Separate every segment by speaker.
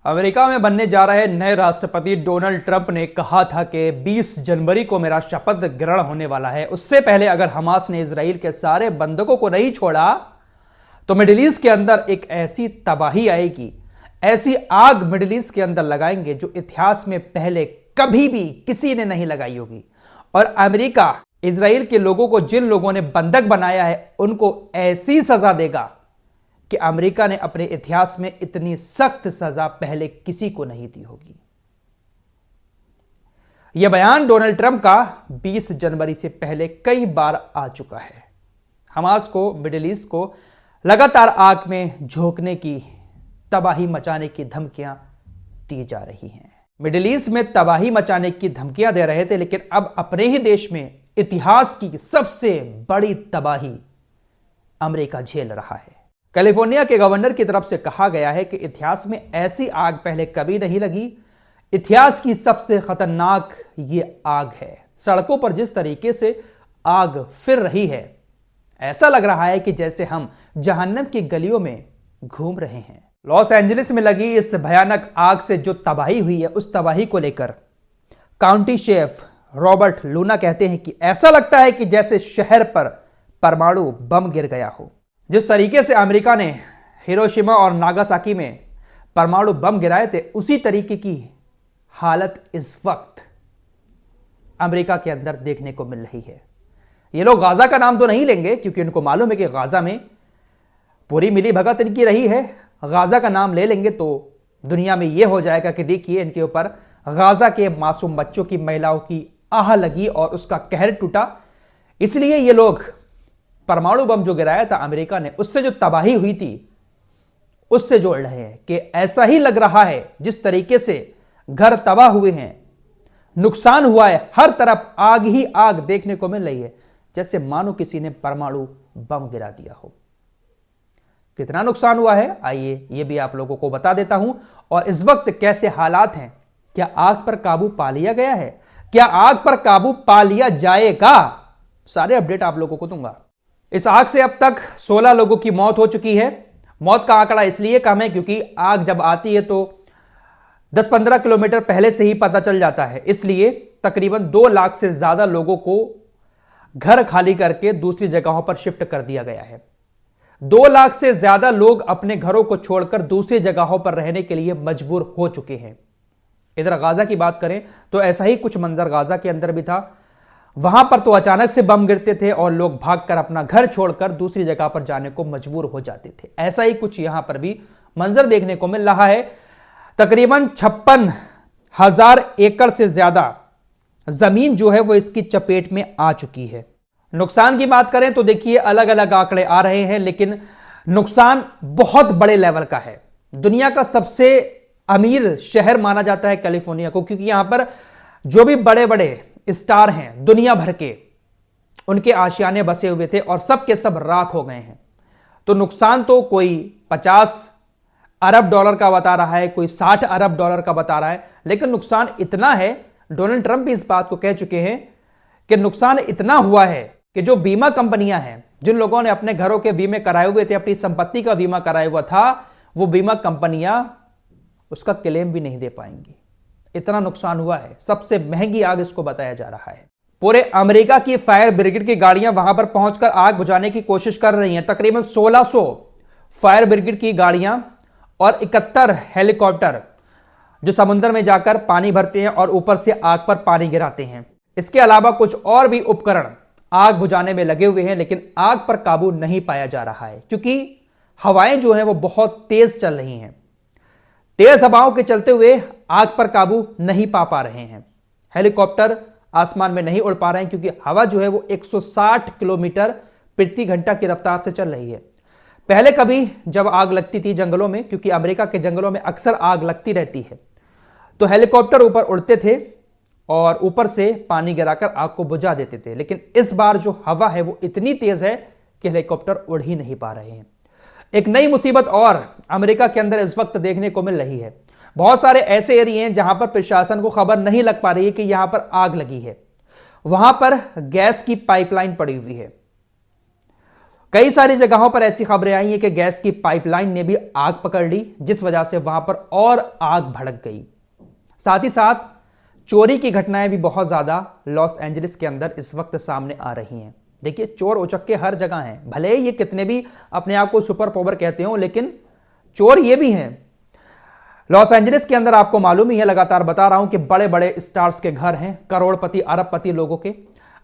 Speaker 1: America में बनने जा रहे नए राष्ट्रपति डोनाल्ड ट्रंप ने कहा था कि 20 जनवरी को मेरा शपथ ग्रहण होने वाला है। उससे पहले अगर हमास ने इजराइल के सारे बंधकों को नहीं छोड़ा तो मिडिल ईस्ट के अंदर एक ऐसी तबाही आएगी, ऐसी आग मिडिल ईस्ट के अंदर लगाएंगे जो इतिहास में पहले कभी भी किसी ने नहीं लगाई होगी। और अमेरिका इजराइल के लोगों को, जिन लोगों ने बंधक बनाया है, उनको ऐसी सजा देगा कि अमेरिका ने अपने इतिहास में इतनी सख्त सजा पहले किसी को नहीं दी होगी। यह बयान डोनाल्ड ट्रंप का 20 जनवरी से पहले कई बार आ चुका है। हमास को, मिडिल ईस्ट को लगातार आग में झोंकने की, तबाही मचाने की धमकियां दी जा रही हैं। मिडिल ईस्ट में तबाही मचाने की धमकियां दे रहे थे, लेकिन अब अपने ही देश में इतिहास की सबसे बड़ी तबाही अमेरिका झेल रहा है। कैलिफोर्निया के गवर्नर की तरफ से कहा गया है कि इतिहास में ऐसी आग पहले कभी नहीं लगी। इतिहास की सबसे खतरनाक ये आग है। सड़कों पर जिस तरीके से आग फिर रही है, ऐसा लग रहा है कि जैसे हम जहन्नम की गलियों में घूम रहे हैं। लॉस एंजलिस में लगी इस भयानक आग से जो तबाही हुई है, उस तबाही को लेकर काउंटी शेफ रॉबर्ट लूना कहते हैं कि ऐसा लगता है कि जैसे शहर पर परमाणु बम गिर गया हो। जिस तरीके से अमेरिका ने हिरोशिमा और नागासाकी में परमाणु बम गिराए थे, उसी तरीके की हालत इस वक्त अमेरिका के अंदर देखने को मिल रही है। ये लोग गाजा का नाम तो नहीं लेंगे, क्योंकि उनको मालूम है कि गाजा में पूरी मिली भगत इनकी रही है। गाजा का नाम ले लेंगे तो दुनिया में यह हो जाएगा कि देखिए, इनके ऊपर गाजा के मासूम बच्चों की, महिलाओं की आह लगी और उसका कहर टूटा। इसलिए ये लोग परमाणु बम जो गिराया था अमेरिका ने, उससे जो तबाही हुई थी, उससे जोड़ रहे हैं कि ऐसा ही लग रहा है जिस तरीके से घर तबाह हुए हैं, नुकसान हुआ है, हर तरफ आग ही आग देखने को मिल रही है, जैसे मानो किसी ने परमाणु बम गिरा दिया हो। कितना नुकसान हुआ है, आइए ये भी आप लोगों को बता देता हूं। और इस वक्त कैसे हालात हैं, क्या आग पर काबू पा लिया गया है, क्या आग पर काबू पा लिया जाएगा, सारे अपडेट आप लोगों को दूंगा। इस आग से अब तक 16 लोगों की मौत हो चुकी है। मौत का आंकड़ा इसलिए कम है क्योंकि आग जब आती है तो 10-15 किलोमीटर पहले से ही पता चल जाता है। इसलिए तकरीबन 2 लाख से ज्यादा लोगों को घर खाली करके दूसरी जगहों पर शिफ्ट कर दिया गया है। 2 लाख से ज्यादा लोग अपने घरों को छोड़कर दूसरी जगहों पर रहने के लिए मजबूर हो चुके हैं। इधर गाजा की बात करें तो ऐसा ही कुछ मंजर गाजा के अंदर भी था। वहां पर तो अचानक से बम गिरते थे और लोग भागकर अपना घर छोड़कर दूसरी जगह पर जाने को मजबूर हो जाते थे। ऐसा ही कुछ यहां पर भी मंजर देखने को मिल रहा है। तकरीबन 56,000 एकड़ से ज्यादा जमीन जो है वो इसकी चपेट में आ चुकी है। नुकसान की बात करें तो देखिए, अलग अलग आंकड़े आ रहे हैं, लेकिन नुकसान बहुत बड़े लेवल का है। दुनिया का सबसे अमीर शहर माना जाता है कैलिफोर्निया को, क्योंकि यहां पर जो भी बड़े बड़े स्टार हैं दुनिया भर के, उनके आशियाने बसे हुए थे और सब के सब राख हो गए हैं। तो नुकसान तो कोई 50 अरब डॉलर का बता रहा है, कोई 60 अरब डॉलर का बता रहा है, लेकिन नुकसान इतना है, डोनाल्ड ट्रंप भी इस बात को कह चुके हैं कि नुकसान इतना हुआ है कि जो बीमा कंपनियां हैं, जिन लोगों ने अपने घरों के बीमे कराए हुए थे, अपनी संपत्ति का बीमा कराया हुआ था, वो बीमा कंपनियां उसका क्लेम भी नहीं दे पाएंगी। इतना नुकसान हुआ है। सबसे महंगी आग इसको बताया जा रहा है। पूरे अमेरिका की फायर ब्रिगेड की गाड़ियां वहां पर पहुंचकर आग बुझाने की कोशिश कर रही हैं। तकरीबन 1600 फायर ब्रिगेड की गाड़ियां और 71 हेलीकॉप्टर जो समुद्र में जाकर पानी भरते हैं और ऊपर से आग पर पानी गिराते हैं। इसके अलावा कुछ और भी उपकरण आग बुझाने में लगे हुए हैं, लेकिन आग पर काबू नहीं पाया जा रहा है क्योंकि हवाएं जो हैं वो बहुत तेज चल रही हैं। तेज हवाओं के चलते हुए आग पर काबू नहीं पा रहे हैं। हेलीकॉप्टर आसमान में नहीं उड़ पा रहे हैं क्योंकि हवा जो है वो 160 किलोमीटर प्रति घंटा की रफ्तार से चल रही है। पहले कभी जब आग लगती थी जंगलों में, क्योंकि अमेरिका के जंगलों में अक्सर आग लगती रहती है, तो हेलीकॉप्टर ऊपर उड़ते थे और ऊपर से पानी गिराकर आग को बुझा देते थे। लेकिन इस बार जो हवा है वो इतनी तेज है कि हेलीकॉप्टर उड़ ही नहीं पा रहे हैं। एक नई मुसीबत और अमेरिका के अंदर इस वक्त देखने को मिल रही है। बहुत सारे ऐसे एरिया हैं जहां पर प्रशासन को खबर नहीं लग पा रही है कि यहां पर आग लगी है। वहां पर गैस की पाइपलाइन पड़ी हुई है। कई सारी जगहों पर ऐसी खबरें आई हैं कि गैस की पाइपलाइन ने भी आग पकड़ ली, जिस वजह से वहां पर और आग भड़क गई। साथ ही साथ चोरी की घटनाएं भी बहुत ज्यादा लॉस एंजलिस के अंदर इस वक्त सामने आ रही हैं। देखिए, चोर उचक्के हर जगह हैं, भले ही ये कितने भी अपने आप को सुपर पावर कहते हो, लेकिन चोर ये भी हैं। लॉस एंजलिस के अंदर आपको मालूम ही है, लगातार बता रहा हूं कि बड़े बड़े स्टार्स के घर हैं, करोड़पति अरबपति लोगों के।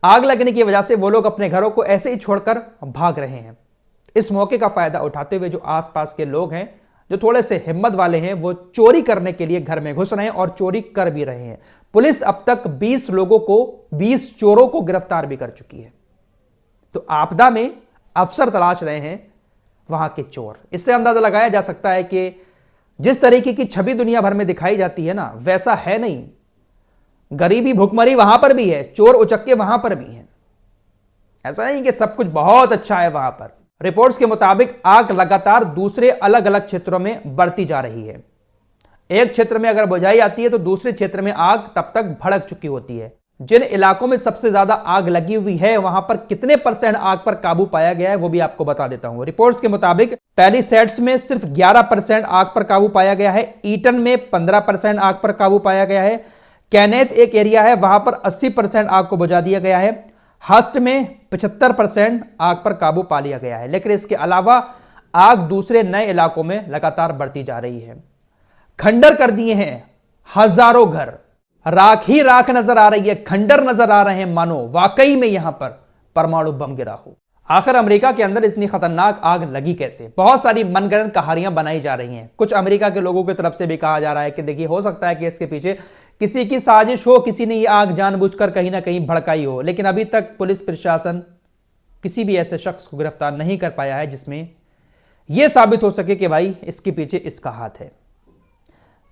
Speaker 1: आग लगने की वजह से वो लोग अपने घरों को ऐसे ही छोड़कर भाग रहे हैं। इस मौके का फायदा उठाते हुए जो आसपास के लोग हैं, जो थोड़े से हिम्मत वाले हैं, वो चोरी करने के लिए घर में घुस रहे हैं और चोरी कर भी रहे हैं। पुलिस अब तक 20 चोरों को गिरफ्तार भी कर चुकी है। तो आपदा में अफसर तलाश रहे हैं वहां के चोर। इससे अंदाजा लगाया जा सकता है कि जिस तरीके की छवि दुनिया भर में दिखाई जाती है ना, वैसा है नहीं। गरीबी भुखमरी वहां पर भी है, चोर उचक्के वहां पर भी हैं। ऐसा नहीं कि सब कुछ बहुत अच्छा है वहां पर। रिपोर्ट्स के मुताबिक आग लगातार दूसरे अलग अलग क्षेत्रों में बढ़ती जा रही है। एक क्षेत्र में अगर बुझाई आती है तो दूसरे क्षेत्र में आग तब तक भड़क चुकी होती है। जिन इलाकों में सबसे ज्यादा आग लगी हुई है, वहां पर कितने % आग पर काबू पाया गया है वो भी आपको बता देता हूं। रिपोर्ट्स के मुताबिक पैलिसेड्स में सिर्फ 11% आग पर काबू पाया गया है। ईटन में 15% आग पर काबू पाया गया है। कैनेथ एक एरिया है, वहां पर 80% आग को बुझा दिया गया है। हस्ट में 75% आग पर काबू पा लिया गया है। लेकिन इसके अलावा आग दूसरे नए इलाकों में लगातार बढ़ती जा रही है। खंडर कर दिए हैं हजारों घर, राख ही राख नजर आ रही है, खंडर नजर आ रहे हैं, मानो वाकई में यहां पर परमाणु बम गिरा हो। आखिर अमेरिका के अंदर इतनी खतरनाक आग लगी कैसे? बहुत सारी मनगढ़ंत कहानियां बनाई जा रही हैं। कुछ अमेरिका के लोगों की तरफ से भी कहा जा रहा है कि देखिए, हो सकता है कि इसके पीछे किसी की साजिश हो, किसी ने ये आग जानबूझकर कहीं ना कहीं भड़काई हो। लेकिन अभी तक पुलिस प्रशासन किसी भी ऐसे शख्स को गिरफ्तार नहीं कर पाया है जिसमें यह साबित हो सके कि भाई इसके पीछे इसका हाथ है।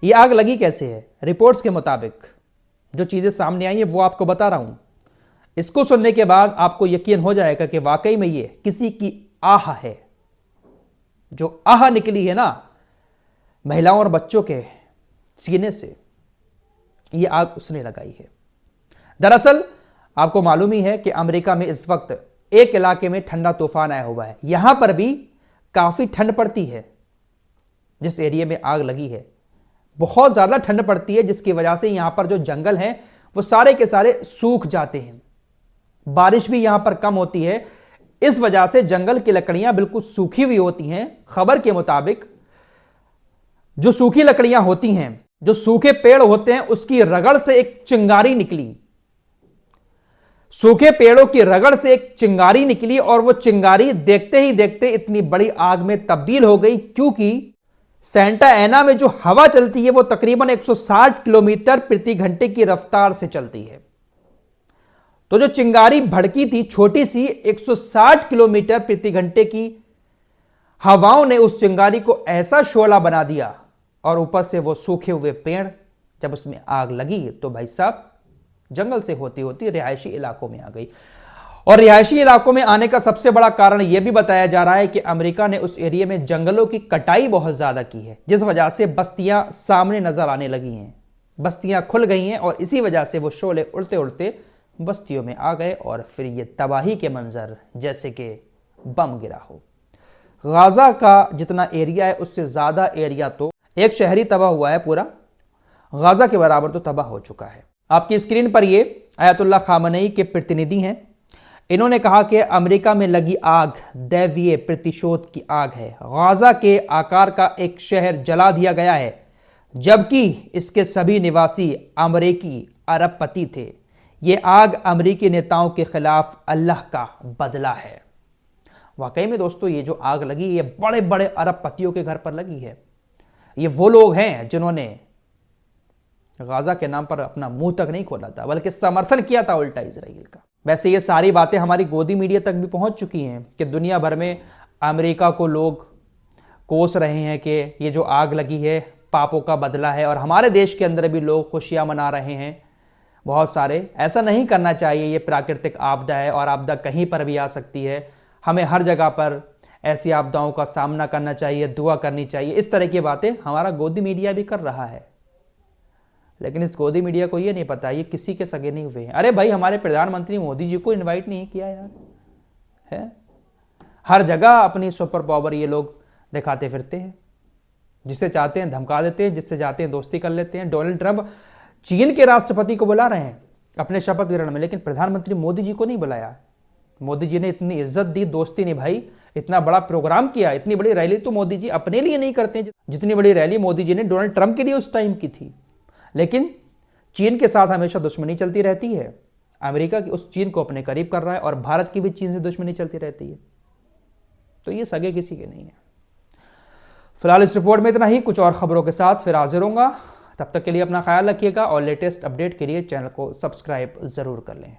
Speaker 1: ये आग लगी कैसे है? रिपोर्ट्स के मुताबिक जो चीजें सामने आई है वो आपको बता रहा हूं। इसको सुनने के बाद आपको यकीन हो जाएगा कि वाकई में ये किसी की आह है। जो आह निकली है ना महिलाओं और बच्चों के सीने से, ये आग उसने लगाई है। दरअसल आपको मालूम ही है कि अमेरिका में इस वक्त एक इलाके में ठंडा तूफान आया हुआ है। यहां पर भी काफी ठंड पड़ती है। जिस एरिया में आग लगी है बहुत ज्यादा ठंड पड़ती है, जिसकी वजह से यहां पर जो जंगल हैं वो सारे के सारे सूख जाते हैं। बारिश भी यहां पर कम होती है। इस वजह से जंगल की लकड़ियां बिल्कुल सूखी हुई होती हैं। खबर के मुताबिक जो सूखी लकड़ियां होती हैं, जो सूखे पेड़ होते हैं, उसकी रगड़ से एक चिंगारी निकली। सूखे पेड़ों की रगड़ से एक चिंगारी निकली और वो चिंगारी देखते ही देखते इतनी बड़ी आग में तब्दील हो गई, क्योंकि सेंटा एना में जो हवा चलती है वो तकरीबन 160 किलोमीटर प्रति घंटे की रफ्तार से चलती है। तो जो चिंगारी भड़की थी छोटी सी, 160 किलोमीटर प्रति घंटे की हवाओं ने उस चिंगारी को ऐसा शोला बना दिया, और ऊपर से वो सूखे हुए पेड़, जब उसमें आग लगी तो भाई साहब जंगल से होती होती रिहायशी इलाकों में आ गई। और रिहायशी इलाकों में आने का सबसे बड़ा कारण यह भी बताया जा रहा है कि अमेरिका ने उस एरिया में जंगलों की कटाई बहुत ज्यादा की है, जिस वजह से बस्तियां सामने नजर आने लगी हैं। बस्तियां खुल गई हैं और इसी वजह से वो शोले उड़ते उड़ते बस्तियों में आ गए और फिर ये तबाही के मंजर जैसे कि बम गिरा हो। गाजा का जितना एरिया है उससे ज्यादा एरिया तो एक शहरी तबाह हुआ है, पूरा गाजा के बराबर तो तबाह हो चुका है। आपकी स्क्रीन पर ये आयतुल्लाह खामनेई के प्रतिनिधि हैं। इन्होंने कहा कि अमेरिका में लगी आग दैवीय प्रतिशोध की आग है। गाजा के आकार का एक शहर जला दिया गया है, जबकि इसके सभी निवासी अमेरिकी अरबपति थे। ये आग अमेरिकी नेताओं के खिलाफ अल्लाह का बदला है। वाकई में दोस्तों, ये जो आग लगी ये बड़े बड़े अरबपतियों के घर पर लगी है। ये वो लोग हैं जिन्होंने गाजा के नाम पर अपना मुंह तक नहीं खोला था, बल्कि समर्थन किया था उल्टा इजराइल का। वैसे ये सारी बातें हमारी गोदी मीडिया तक भी पहुंच चुकी हैं कि दुनिया भर में अमेरिका को लोग कोस रहे हैं कि ये जो आग लगी है पापों का बदला है, और हमारे देश के अंदर भी लोग खुशियां मना रहे हैं बहुत सारे। ऐसा नहीं करना चाहिए। ये प्राकृतिक आपदा है और आपदा कहीं पर भी आ सकती है। हमें हर जगह पर ऐसी आपदाओं का सामना करना चाहिए, दुआ करनी चाहिए। इस तरह की बातें हमारा गोदी मीडिया भी कर रहा है, लेकिन इस गोदी मीडिया को ये नहीं पता ये किसी के सगे नहीं हुए हैं। अरे भाई, हमारे प्रधानमंत्री मोदी जी को इनवाइट नहीं किया यार, है? हर जगह अपनी सुपर पावर ये लोग दिखाते फिरते हैं, जिससे चाहते हैं धमका देते हैं, जिससे चाहते हैं दोस्ती कर लेते हैं। डोनाल्ड ट्रंप चीन के राष्ट्रपति को बुला रहे हैं अपने शपथ ग्रहण में, लेकिन प्रधानमंत्री मोदी जी को नहीं बुलाया। मोदी जी ने इतनी इज्जत दी, दोस्ती निभाई, इतना बड़ा प्रोग्राम किया, इतनी बड़ी रैली तो मोदी जी अपने लिए नहीं करते जितनी बड़ी रैली मोदी जी ने डोनाल्ड ट्रंप के लिए उस टाइम की थी। लेकिन चीन के साथ हमेशा दुश्मनी चलती रहती है। अमेरिका की उस चीन को अपने करीब कर रहा है और भारत की भी चीन से दुश्मनी चलती रहती है, तो ये सगे किसी के नहीं है। फिलहाल इस रिपोर्ट में इतना ही, कुछ और खबरों के साथ फिर हाजिर होऊंगा। तब तक के लिए अपना ख्याल रखिएगा और लेटेस्ट अपडेट के लिए चैनल को सब्सक्राइब जरूर कर लें।